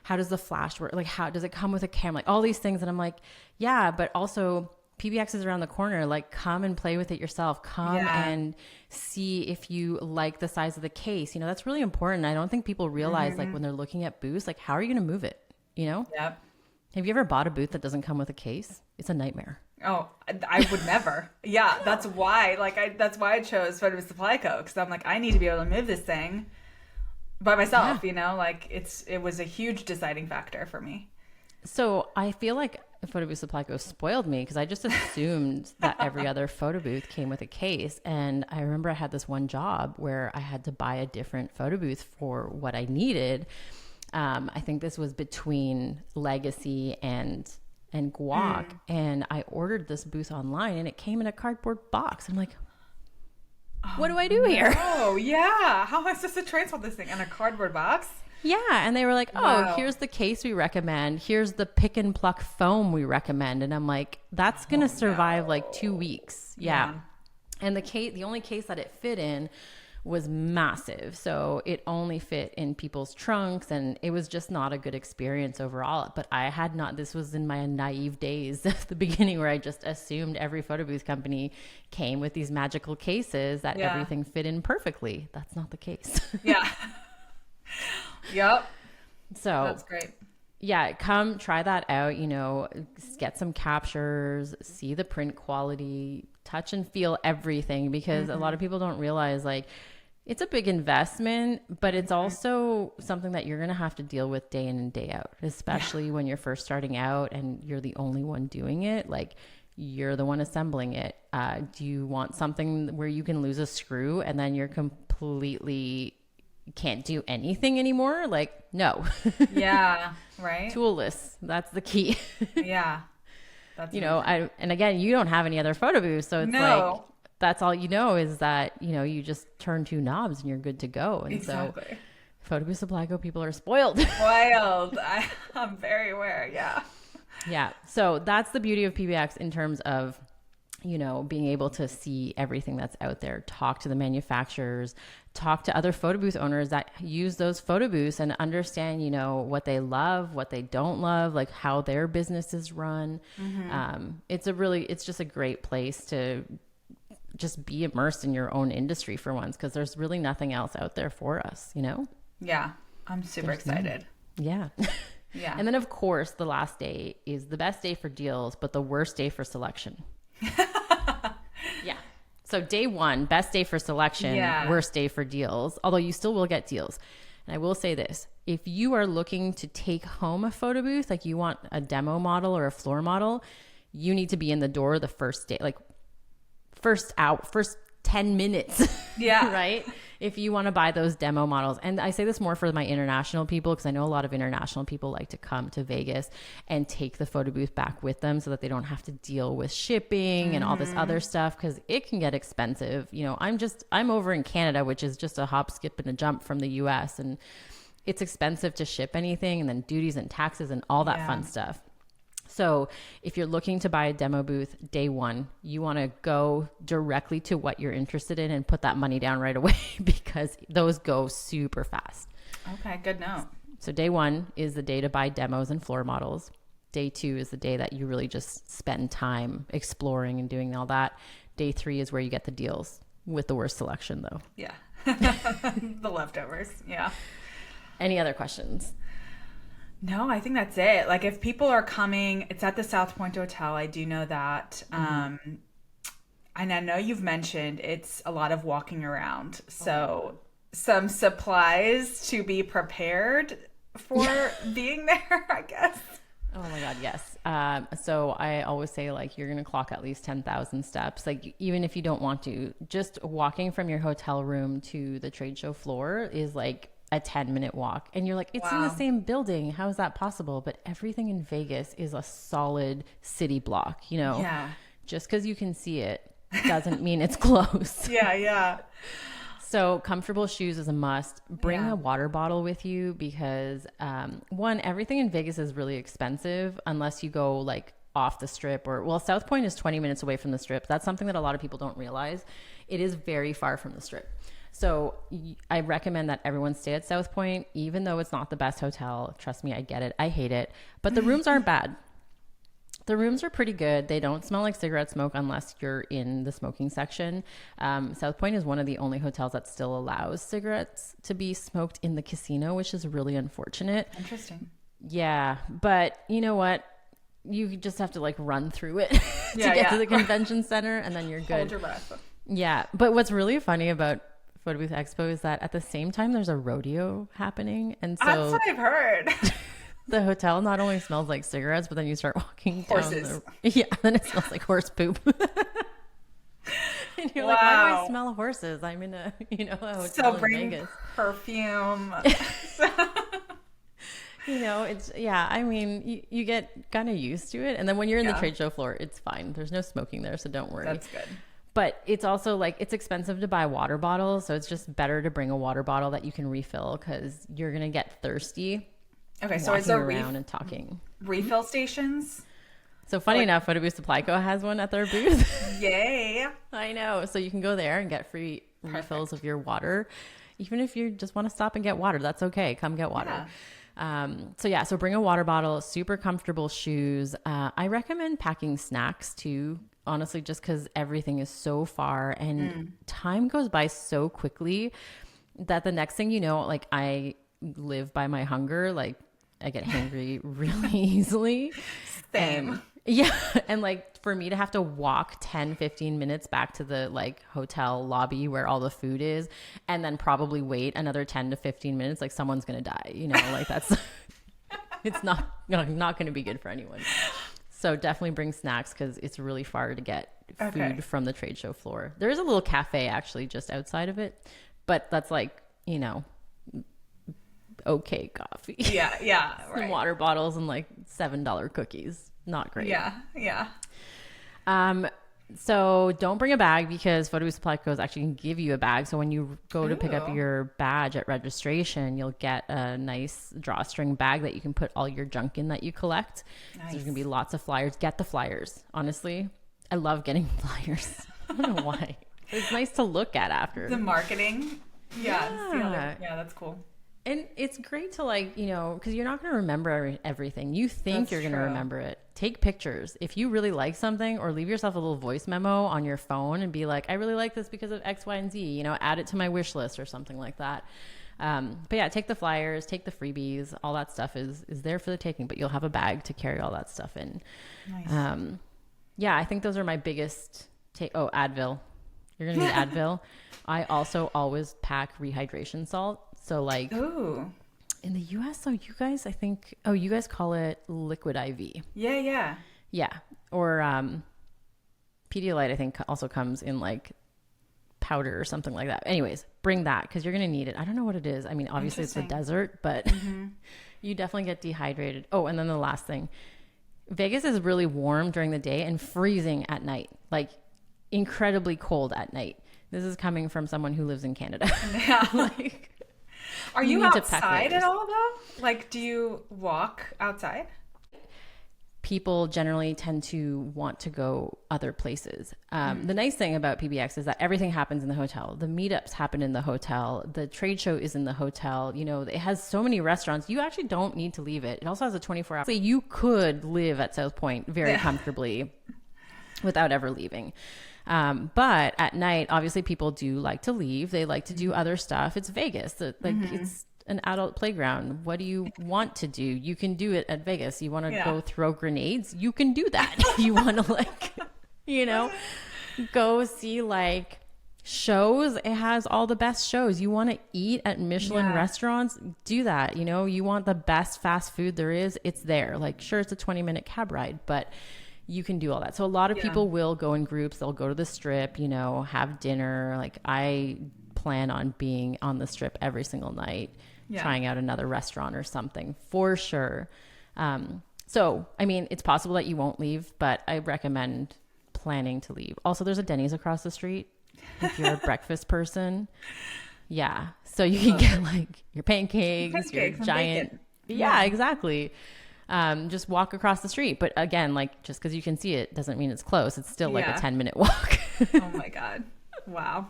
How does the flash work? Like, how does it come with a camera? Like all these things. And I'm like, yeah, but also PBX is around the corner. Like come and play with it yourself. Come and see if you like the size of the case. You know, that's really important. I don't think people realize like when they're looking at booths, like how are you going to move it? You know? Yep. Have you ever bought a booth that doesn't come with a case? It's a nightmare. Oh, I would never. Yeah, that's why. That's why I chose Photobooth Supply Co. Because I'm like, I need to be able to move this thing by myself. You know, like it was a huge deciding factor for me. So I feel like Photobooth Supply Co. spoiled me, because I just assumed that every other photo booth came with a case. And I remember I had this one job where I had to buy a different photo booth for what I needed. I think this was between Legacy and Guac, and I ordered this booth online, and it came in a cardboard box. I'm like, what do I do here? Oh yeah, how am I supposed to transport this thing in a cardboard box? Yeah, and they were like, oh, here's the case we recommend. Here's the pick and pluck foam we recommend. And I'm like, that's gonna survive like 2 weeks. Yeah. And the only case that it fit in was massive. So it only fit in people's trunks, and it was just not a good experience overall. But this was in my naive days at the beginning, where I just assumed every photo booth company came with these magical cases that everything fit in perfectly. That's not the case. Yeah. Yep. So that's great. Yeah, come try that out, you know, get some captures, see the print quality, touch and feel everything, because a lot of people don't realize like it's a big investment, but it's also something that you're going to have to deal with day in and day out, especially when you're first starting out and you're the only one doing it. Like you're the one assembling it. Do you want something where you can lose a screw and then you're completely can't do anything anymore? Like, no. Yeah, right. Toolless. That's the key. Yeah. That's and again, you don't have any other photo booths, so it's like that's all you know is that, you know, you just turn 2 knobs and you're good to go. And exactly. So Photobooth Supply Co. people are spoiled. I'm very aware. Yeah. Yeah. So that's the beauty of PBX in terms of, you know, being able to see everything that's out there, talk to the manufacturers, talk to other photo booth owners that use those photo booths and understand, you know, what they love, what they don't love, like how their businesses run. It's just a great place to just be immersed in your own industry for once, because there's really nothing else out there for us, you know? Yeah. I'm super excited. Yeah. Yeah. And then of course the last day is the best day for deals, but the worst day for selection. Yeah. So day 1, best day for selection, worst day for deals, although you still will get deals. And I will say this, if you are looking to take home a photo booth, like you want a demo model or a floor model, you need to be in the door the first day, like first 10 minutes. Yeah. Right? If you want to buy those demo models. And I say this more for my international people, because I know a lot of international people like to come to Vegas and take the photo booth back with them so that they don't have to deal with shipping and all this other stuff, because it can get expensive. You know, I'm over in Canada, which is just a hop, skip, and a jump from the US. And it's expensive to ship anything, and then duties and taxes and all that fun stuff. So if you're looking to buy a demo booth day one, you want to go directly to what you're interested in and put that money down right away because those go super fast. Okay, good note. So day one is the day to buy demos and floor models. Day two is the day that you really just spend time exploring and doing all that. Day three is where you get the deals with the worst selection though. Yeah. The leftovers. Yeah. Any other questions? No, I think that's it. Like if people are coming, it's at the South Point Hotel. I do know that. And I know you've mentioned it's a lot of walking around. So some supplies to be prepared for being there, I guess. Oh my God, yes. So I always say like you're going to clock at least 10,000 steps. Like even if you don't want to, just walking from your hotel room to the trade show floor is like a 10-minute walk. And you're like, it's in the same building. How is that possible? But everything in Vegas is a solid city block, you know? Yeah. Just because you can see it doesn't mean it's close. Yeah. So comfortable shoes is a must. Bring a water bottle with you because one, everything in Vegas is really expensive unless you go like off the strip South Point is 20 minutes away from the strip. That's something that a lot of people don't realize. It is very far from the strip. So I recommend that everyone stay at South Point, even though it's not the best hotel. Trust me, I get it. I hate it. But the rooms aren't bad. The rooms are pretty good. They don't smell like cigarette smoke unless you're in the smoking section. South Point is one of the only hotels that still allows cigarettes to be smoked in the casino, which is really unfortunate. Interesting. Yeah. But you know what? You just have to like run through it to get to the convention center and then you're good. Hold your breath. Yeah. But what's really funny about Photobooth Expo is that at the same time there's a rodeo happening. And so that's what I've heard. The hotel not only smells like cigarettes, but then you start walking horses. Then it smells like horse poop. And you're like, why do I smell horses? I'm in a hotel in Vegas. Perfume. I mean, you get kind of used to it. And then when you're in the trade show floor, it's fine. There's no smoking there, so don't worry. That's good. But it's also like, it's expensive to buy water bottles. So it's just better to bring a water bottle that you can refill because you're going to get thirsty. Okay, so is there around and talking refill stations? So funny enough, Photobooth Supply Co has one at their booth. Yay! I know. So you can go there and get free refills of your water, even if you just want to stop and get water. That's okay. Come get water. Yeah. So bring a water bottle. Super comfortable shoes. I recommend packing snacks too. Honestly, just because everything is so far and time goes by so quickly that the next thing you know, like I live by my hunger. Like I get hungry really easily. Same. And like for me to have to walk 10, 15 minutes back to the like hotel lobby where all the food is and then probably wait another 10 to 15 minutes, like someone's going to die, like that's, it's not going to be good for anyone. So definitely bring snacks because it's really far to get food from the trade show floor. There is a little cafe actually just outside of it, but that's like, okay coffee. Yeah. Some water bottles and like $7 cookies. Not great. Yeah. So don't bring a bag because Photobooth Supply Co actually can give you a bag. So when you go to pick up your badge at registration, you'll get a nice drawstring bag that you can put all your junk in that you collect. Nice. So there's going to be lots of flyers. Get the flyers. Honestly, I love getting flyers. I don't know why. It's nice to look at after. The marketing. Yeah, that's cool. And it's great to like, because you're not going to remember everything. You think you're going to remember it. Take pictures. If you really like something or leave yourself a little voice memo on your phone and be like, I really like this because of X, Y, and Z, add it to my wish list or something like that. But yeah, take the flyers, take the freebies. All that stuff is there for the taking, but you'll have a bag to carry all that stuff in. Nice. I think those are my biggest Advil. You're going to need Advil. I also always pack rehydration salt. So like in the US, so you guys, I think, you guys call it liquid IV. Yeah. Or Pedialyte, I think also comes in like powder or something like that. Anyways, bring that because you're going to need it. I don't know what it is. I mean, obviously it's the desert, but you definitely get dehydrated. Oh, and then the last thing, Vegas is really warm during the day and freezing at night, like incredibly cold at night. This is coming from someone who lives in Canada. Yeah. Are you you need to pack outside layers. at all though? Like, do you walk outside? People generally tend to want to go other places. The nice thing about PBX is that everything happens in the hotel. The meetups happen in the hotel. The trade show is in the hotel. You know, it has so many restaurants. You actually don't need to leave it. It also has a 24-hour. So you could live at South Point very comfortably without ever leaving. But at night, obviously people do like to leave. They like to do other stuff. It's Vegas. It's an adult playground. What do you want to do? You can do it at Vegas. You want to go throw grenades? You can do that. You want to go see like shows. It has all the best shows. You want to eat at Michelin restaurants? Do that. You know, you want the best fast food there is. It's there. Like, sure, it's a 20-minute cab ride, but you can do all that. So a lot of people will go in groups. They'll go to the Strip, have dinner. Like, I plan on being on the Strip every single night, trying out another restaurant or something for sure. So, I mean, it's possible that you won't leave, but I recommend planning to leave. Also, there's a Denny's across the street if you're a breakfast person. Yeah. So you can get like your pancakes your giant. Yeah, exactly. Just walk across the street. But again, like, just because you can see it doesn't mean it's close. It's still like a 10-minute walk. Oh my God. Wow.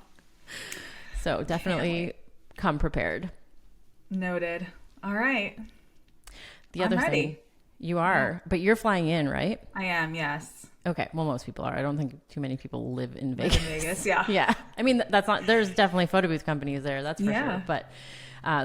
So definitely come prepared. Noted. All right. The other thing, you are, but you're flying in, right? I am, yes. Okay. Well, most people are. I don't think too many people live in Vegas. Yeah. Yeah. I mean, there's definitely photo booth companies there. That's for sure. But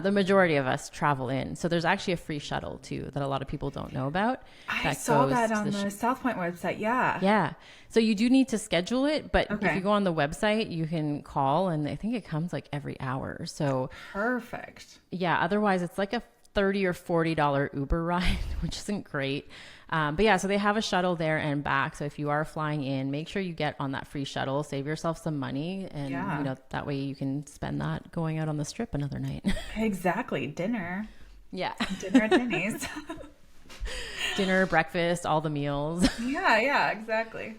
the majority of us travel in. So there's actually a free shuttle too that a lot of people don't know about. I saw that on the South Point website. Yeah. Yeah. So you do need to schedule it, but if you go on the website, you can call, and I think it comes like every hour. So perfect. Yeah. Otherwise it's like a $30 or $40 Uber ride, which isn't great. But yeah, so they have a shuttle there and back. So if you are flying in, make sure you get on that free shuttle, save yourself some money. And that way you can spend that going out on the Strip another night. Exactly. Dinner. Yeah. Dinner at Denny's. Dinner, breakfast, all the meals. Yeah, exactly.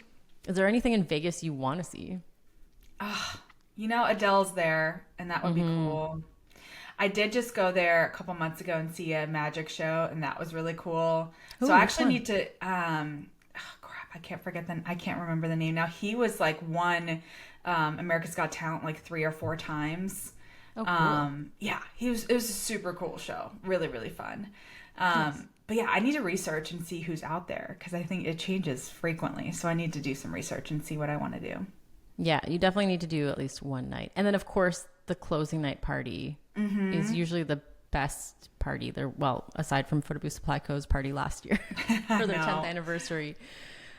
Is there anything in Vegas you want to see? Adele's there, and that would be cool. I did just go there a couple months ago and see a magic show, and that was really cool. So I actually need to, I can't remember the name now. He was like won America's Got Talent like 3 or 4 times. Oh, cool. It was a super cool show. Really, really fun. Nice. But yeah, I need to research and see who's out there, because I think it changes frequently. So I need to do some research and see what I want to do. Yeah, you definitely need to do at least one night. And then, of course, the closing night party is usually the best party there. Well, aside from Photobooth Supply Co's party last year for their 10th anniversary.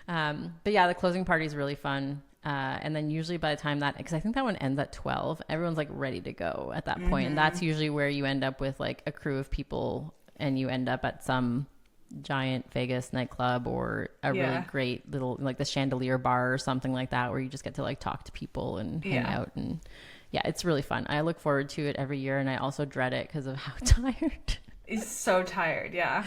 But yeah, the closing party is really fun. And then usually by the time because I think that one ends at 12, everyone's like ready to go at that point. And that's usually where you end up with like a crew of people, and you end up at some giant Vegas nightclub or a really great little, like the Chandelier bar or something like that, where you just get to like talk to people and hang out. And yeah, it's really fun. I look forward to it every year, and I also dread it because of how tired. It's so tired. Yeah.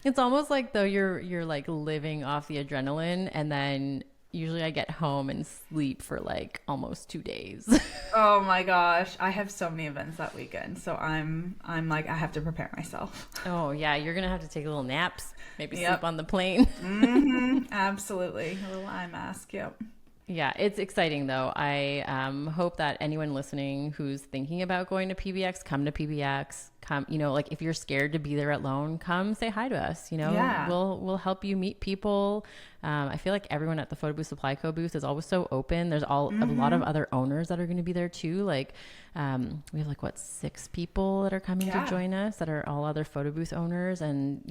It's almost like though you're like living off the adrenaline, and then usually I get home and sleep for like almost 2 days. Oh my gosh. I have so many events that weekend. So I'm like, I have to prepare myself. Oh yeah. You're going to have to take little naps, maybe sleep on the plane. Absolutely. A little eye mask. Yep. Yeah, it's exciting though. I hope that anyone listening who's thinking about going to PBX, come to PBX. Come, like if you're scared to be there alone, come say hi to us. We'll help you meet people. I feel like everyone at the Photobooth Supply Co booth is always so open. There's a lot of other owners that are going to be there too. Like we have 6 people that are coming to join us that are all other photo booth owners, and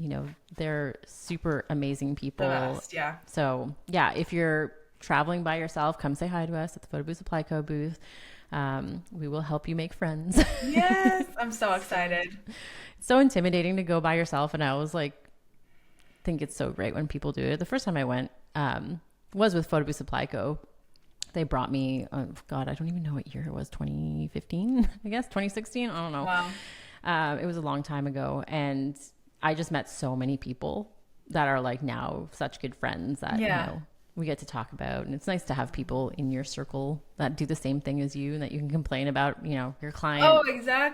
they're super amazing people. The best, yeah. So yeah, if you're traveling by yourself, come say hi to us at the Photobooth Supply Co booth. We will help you make friends. Yes, I'm so excited. It's so intimidating to go by yourself, and I always think it's so great when people do it. The first time I went was with Photobooth Supply Co. They brought me, oh God, I don't even know what year it was, 2015, I guess, 2016, I don't know. Wow. It was a long time ago, and I just met so many people that are now such good friends that we get to talk about. And it's nice to have people in your circle that do the same thing as you and that you can complain about, you know, your client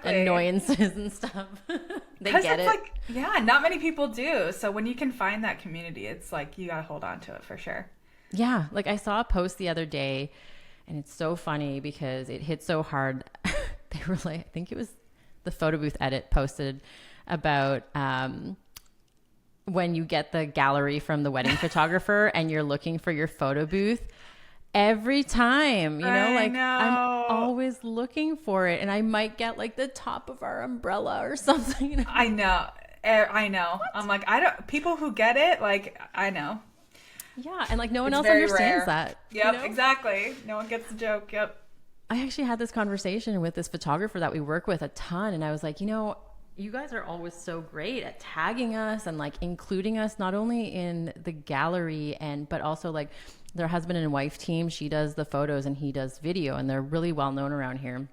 annoyances and stuff. They get it. Like, yeah, not many people do. So when you can find that community, it's like you got to hold on to it for sure. Yeah. Like I saw a post the other day and it's so funny because it hit so hard. They were like, I think it was the Photobooth edit posted about, when you get the gallery from the wedding photographer and you're looking for your photo booth every time, you know, like I'm always looking for it and I might get like the top of our umbrella or something. You know? I know. What? I'm like, people who get it, like, I know. Yeah. And like no one else understands that. Yep, you know? Exactly. No one gets the joke. Yep. I actually had this conversation with this photographer that we work with a ton. And I was like, you know, you guys are always so great at tagging us and like including us not only in the gallery but also like their husband and wife team. She does the photos and he does video and they're really well known around here.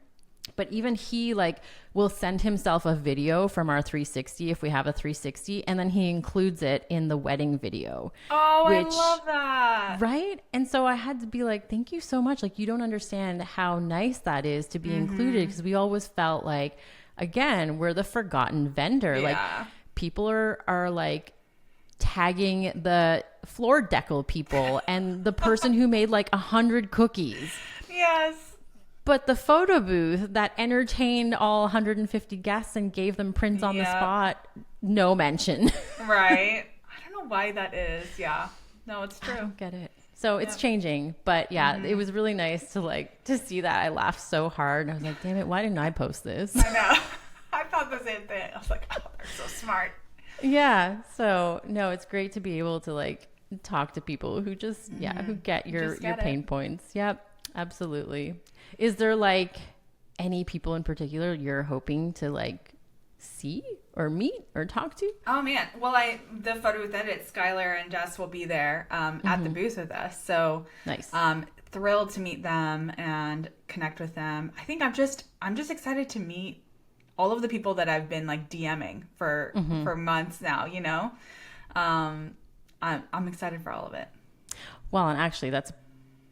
But even he like will send himself a video from our 360 if we have a 360 and then he includes it in the wedding video. Oh, I love that. Right? And so I had to be like, thank you so much. Like you don't understand how nice that is to be included because we always felt like, again, we're the forgotten vendor. Yeah. Like people are like tagging the floor decal people and the person who made like 100 cookies. Yes. But the photo booth that entertained all 150 guests and gave them prints on the spot, no mention. Right. I don't know why that is. Yeah. No, it's true. I don't get it. So it's changing, but yeah, it was really nice to see that. I laughed so hard and I was like, damn it, why didn't I post this? I know. I thought the same thing. I was like, oh, they're so smart. Yeah. So no, it's great to be able to like talk to people who just, who get your pain points. Yep. Absolutely. Is there like any people in particular you're hoping to like see or meet or talk to? Oh man. Well, the photo booth edit, Skylar and Jess will be there at the booth with us. So nice. Thrilled to meet them and connect with them. I think I'm just excited to meet all of the people that I've been like DMing for months now, you know. I'm excited for all of it. Well, and actually that's a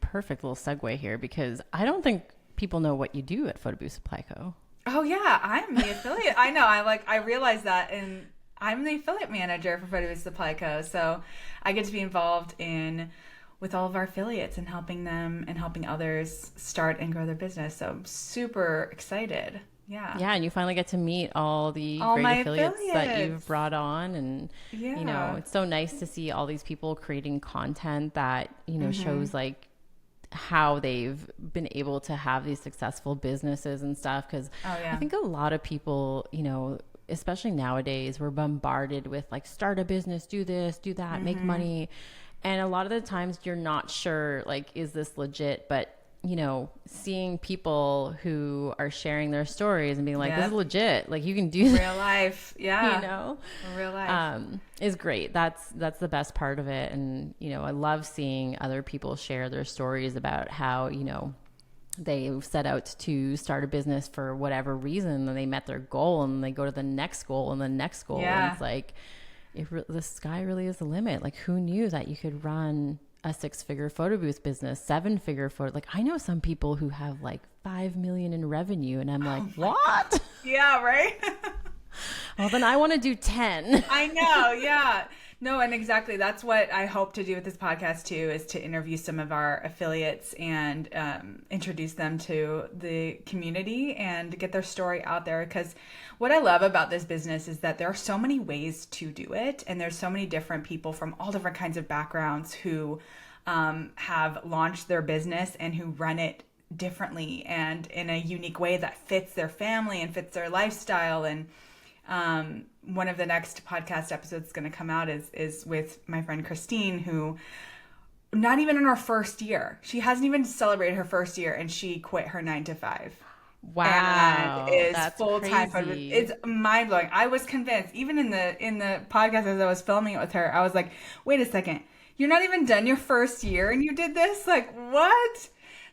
perfect little segue here because I don't think people know what you do at Photobooth Supply Co. Oh yeah, I'm the affiliate. I know. I realized that, and I'm the affiliate manager for Photobooth Supply Co. So I get to be involved with all of our affiliates and helping them and helping others start and grow their business. So I'm super excited. Yeah. Yeah, and you finally get to meet all the great affiliates that you've brought on, and you know, it's so nice to see all these people creating content that, you know, shows like how they've been able to have these successful businesses and stuff. Because I think a lot of people, you know, especially nowadays, we're bombarded with like start a business, do this, do that, make money. And a lot of the times you're not sure, like, is this legit? But, you know, seeing people who are sharing their stories and being like, this is legit. Like, you can do this. Real life. Yeah. You know? Real life. Is great. That's the best part of it. And, you know, I love seeing other people share their stories about how, you know, they set out to start a business for whatever reason and they met their goal and they go to the next goal and the next goal. Yeah. And it's like, the sky really is the limit. Like, who knew that you could run a 6-figure photo booth business, 7-figure photo? Like, I know some people who have like 5 million in revenue and I'm like, what? Yeah, right. Well, then I want to do 10. I know. Yeah. No, and exactly. That's what I hope to do with this podcast too, is to interview some of our affiliates and introduce them to the community and get their story out there. Because what I love about this business is that there are so many ways to do it. And there's so many different people from all different kinds of backgrounds who have launched their business and who run it differently and in a unique way that fits their family and fits their lifestyle. And one of the next podcast episodes going to come out is with my friend Christine, who not even in her first year, she hasn't even celebrated her first year, and she quit her 9-to-5. Wow, and is that's full-time. crazy. It's mind blowing. I was convinced, even in the podcast as I was filming it with her, I was like, wait a second, you're not even done your first year and you did this? Like, what?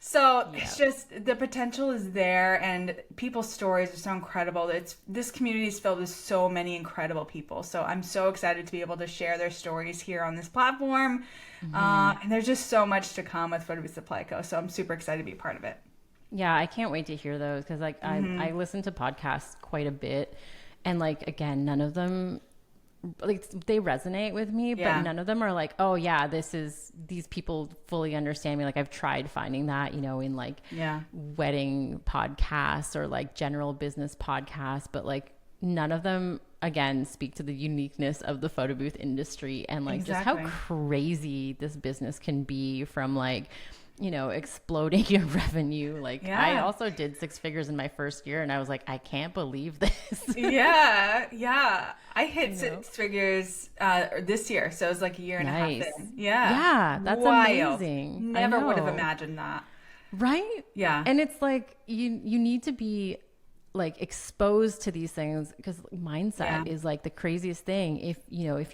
So it's just the potential is there, and people's stories are so incredible. This community is filled with so many incredible people. So I'm so excited to be able to share their stories here on this platform. And there's just so much to come with Photobooth Supply Co. So I'm super excited to be a part of it. Yeah, I can't wait to hear those because like I listen to podcasts quite a bit, and like again, none of them like they resonate with me, but none of them are like, oh yeah, these people fully understand me. Like I've tried finding that, you know, in like wedding podcasts or like general business podcasts, but like none of them again speak to the uniqueness of the photo booth industry and like just how crazy this business can be from like, you know, exploding your revenue. Like I also did 6 figures in my first year and I was like, I can't believe this. I hit 6 figures this year. So it was like a year and a half in. Yeah. That's wild. Amazing. Never would have imagined that. Right? Yeah. And it's like, you need to be like exposed to these things because mindset is like the craziest thing. If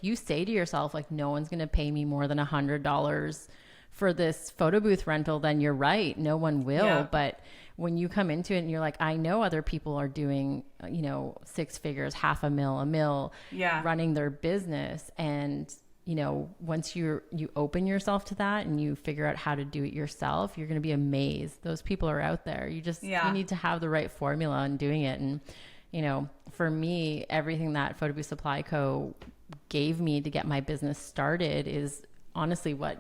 you say to yourself, like, no one's going to pay me more than $100 for this photo booth rental, then you're right. No one will. But when you come into it and you're like, I know other people are doing, 6 figures, $500,000, $1 million, running their business. And, once you open yourself to that and you figure out how to do it yourself, you're going to be amazed. Those people are out there. You just, you need to have the right formula in doing it. And, for me, everything that Photobooth Supply Co. gave me to get my business started is honestly what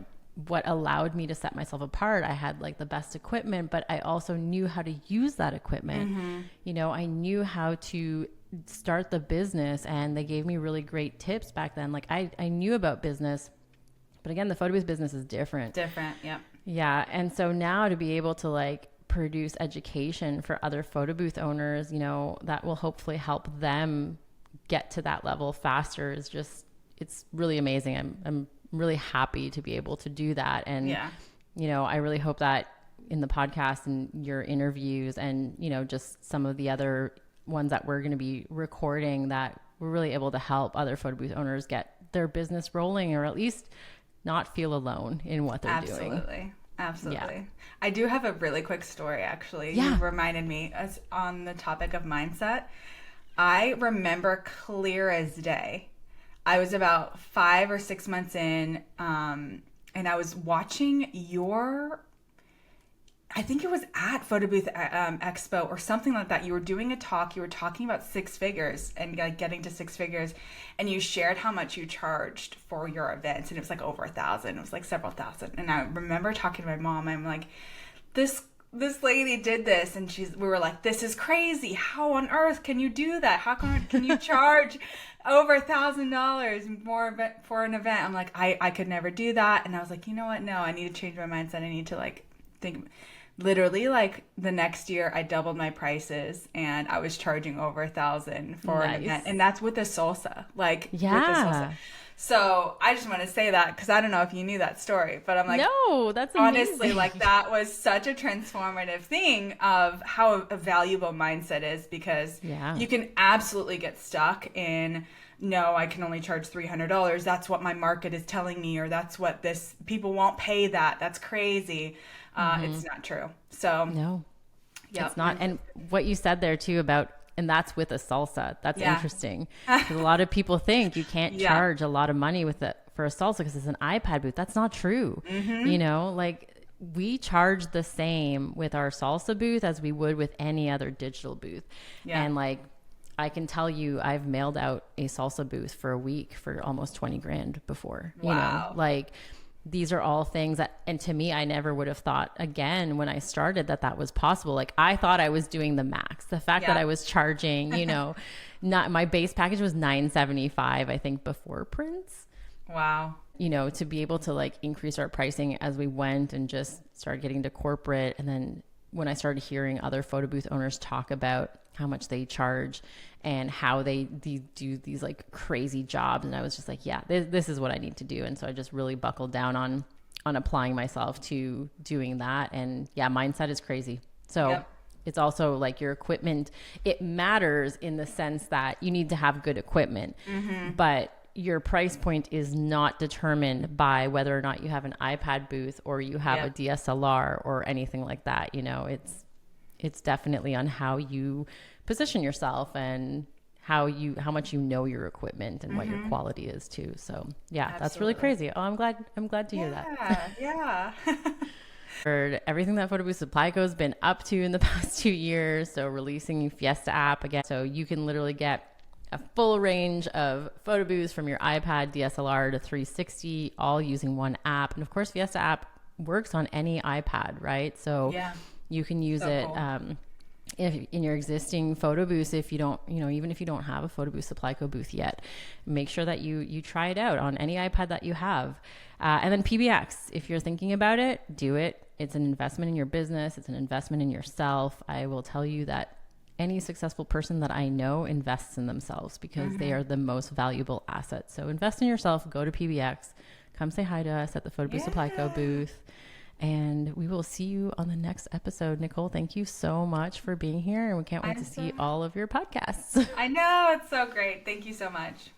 allowed me to set myself apart. I had like the best equipment, but I also knew how to use that equipment. I knew how to start the business and they gave me really great tips back then. Like I knew about business, but again, the photo booth business is different. Yeah. And so now to be able to like produce education for other photo booth owners, that will hopefully help them get to that level faster is just, it's really amazing. I'm really happy to be able to do that. And, I really hope that in the podcast and your interviews and, just some of the other ones that we're going to be recording that we're really able to help other photo booth owners get their business rolling or at least not feel alone in what they're doing. Absolutely. Yeah. I do have a really quick story, actually. You reminded me as on the topic of mindset. I remember clear as day. I was about 5 or 6 months in, and I was watching I think it was at Photobooth Expo or something like that. You were doing a talk. You were talking about 6 figures and like getting to 6 figures, and you shared how much you charged for your events, and it was like over 1,000. It was like several thousand. And I remember talking to my mom. I'm like, this lady did this, and we were like, this is crazy. How on earth can you do that? How can you charge over $1,000 more for an event? I'm like, I could never do that. And I was like, you know what? No, I need to change my mindset. I need to like think. Literally, like the next year, I doubled my prices, and I was charging over 1,000 for an event, and that's with a salsa. With a salsa. So I just want to say that because I don't know if you knew that story, but I'm like, no, that's amazing. Honestly, like that was such a transformative thing of how a valuable mindset is because you can absolutely get stuck in, no, I can only charge $300. That's what my market is telling me, or that's what people won't pay that. That's crazy. It's not true. So no, it's not. And what you said there too about, and that's with a salsa. That's interesting. Because a lot of people think you can't charge a lot of money for a salsa because it's an iPad booth. That's not true. Like we charge the same with our salsa booth as we would with any other digital booth. And like, I can tell you, I've mailed out a salsa booth for a week for almost 20 grand before, like these are all things that, and to me, I never would have thought again when I started that was possible. Like I thought I was doing the max. The fact that I was charging, not my base package was $975, I think before prints. Wow. To be able to like increase our pricing as we went and just start getting to corporate. And then when I started hearing other photo booth owners talk about how much they charge and how they do these like crazy jobs. And I was just like, this is what I need to do. And so I just really buckled down on applying myself to doing that. And mindset is crazy. So it's also like your equipment, it matters in the sense that you need to have good equipment, but your price point is not determined by whether or not you have an iPad booth or you have a DSLR or anything like that. You know, it's definitely on how you position yourself and how much you know your equipment and what your quality is too. So yeah, that's really crazy. Oh, I'm glad to hear that. Yeah. For everything that Photobooth Supply Co has been up to in the past 2 years. So releasing FIESTA app again. So you can literally get a full range of photo booths from your iPad, DSLR to 360, all using one app. And of course, FIESTA app works on any iPad, right? So you can use it if in your existing photo booths, if you don't, even if you don't have a Photobooth Supply Co booth yet, make sure that you try it out on any iPad that you have. And then PBX, if you're thinking about it, do it. It's an investment in your business. It's an investment in yourself. I will tell you that any successful person that I know invests in themselves because they are the most valuable asset. So invest in yourself, go to PBX, come say hi to us at the Photobooth Supply Co booth. And we will see you on the next episode. Nicole, thank you so much for being here. And we can't wait to see all of your podcasts. I know. It's so great. Thank you so much.